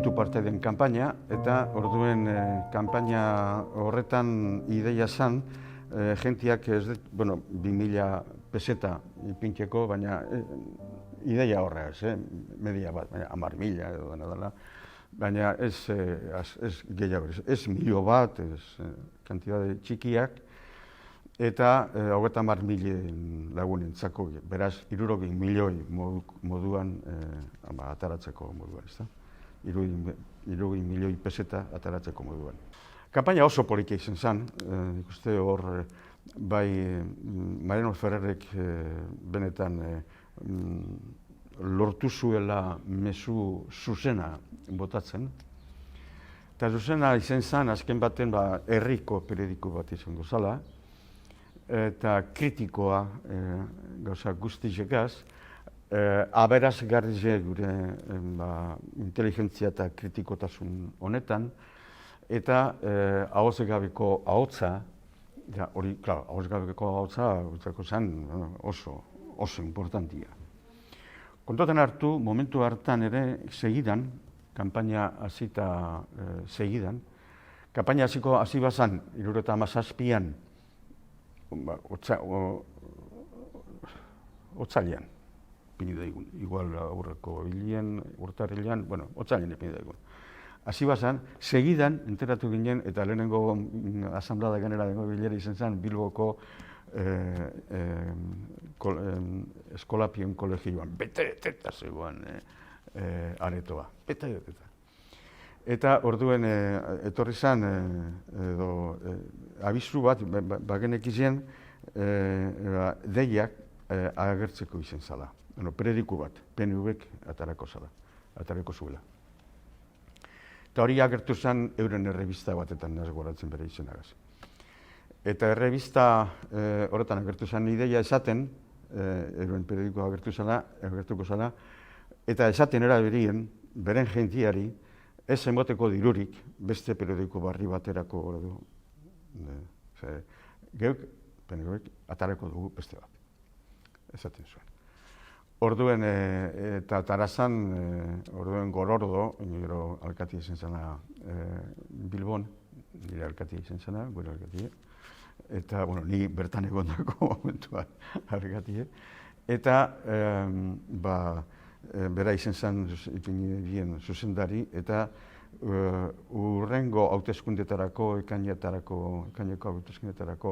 mugitu parteiden kanpaina, eta orduen kanpaina horretan ideia zan, jentiak ez dut, 2000 peseta ipintzeko, baina ideia horra ez, media bat, baina 10.000 edo dela, baina ez gehiago, ez 1.000.000 bat, ez kantidade txikiak, eta 30.000 lagunentzako, beraz, 60 milioi moduan ataratzeko moduan, ez da? 60 milioi peseta ataratzeko moduan. Kampaina oso poliki izan zen, ikuste hor, bai Mariano Ferrerek benetan lortu zuela mezu zuzena botatzen. Eta zuzena izan zen, azken baten herriko periodiko bat izango zala, eta kritikoa gauza guztizekaz, aberazgarri gure inteligentzia eta kritikotasun honetan, eta ahozegabeko ahotza, hori, klar, ahozegabeko ahotza zen oso importantia. Kontutan hartu, momentu hartan ere, segidan, kanpaina hasita segidan, kanpaina hasi bazan, 1977an, otzailean, ipini daigun, igual aurreko hilean, urtarrilean, otzailean ipini daigun. Hasi bazan, segidan enteratu ginen, eta lehenengo asamblada genera dengo bilera izan zen, Bilboko Eskolapien kolegioan, bete-teta zegoen aretoa, bete-teta. Eta orduen etorri zen, abizu bat, bagenek izan, deiak agertzeko izan zala. Periodiko bat, PNV-ek atarako zuela. Eta hori agertu zen euren errebista batetan naz goratzen bere izenagaz. Eta errebista horretan agertu zen ideia esaten, euren periodikoa agertuko zela, eta esaten eraberien, beren jentiari, ez emoteko dirurik beste periodiko barri baterako du. Geuk, PNV-ek, atarako dugu beste bat. Esaten zuen. Orduen, eta tarazan, orduen Gorordo, gero alkati izan zena Bilbon, nire alkati izan zena, gure alkati, eta, ni bertan egondako momentuan alkati, eta, bera izan zen ipinidien zuzendari, eta urrengo hauteskundetarako, ekaineko hauteskundetarako,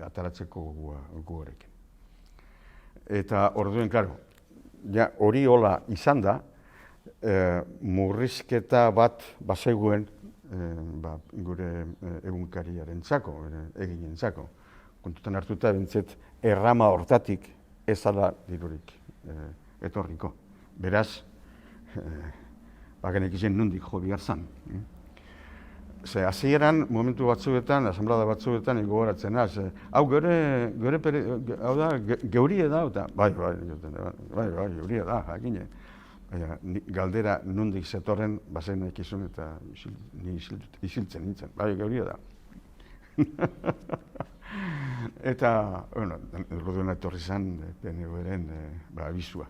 ataratzeko gu horrekin. Eta orduen, klaro, hori hola izan da, murrizketa bat bazeguen gure egunkariaren txako, eginen txako. Kontutan hartuta bintzet, errama hortatik ez ala dirurik etorriko. Beraz, bagenek izan nondik jo bihar zan. Hasieran, momentu batzuetan, asamblada batzuetan, gogoratzen az, hau geurie da, eta bai, geurie da, jakine. Galdera nondik zetorren, bazen ekizun eta isiltzen nintzen, bai, geurie da. Eta, orduan etorri zen, PNV-ren abizua.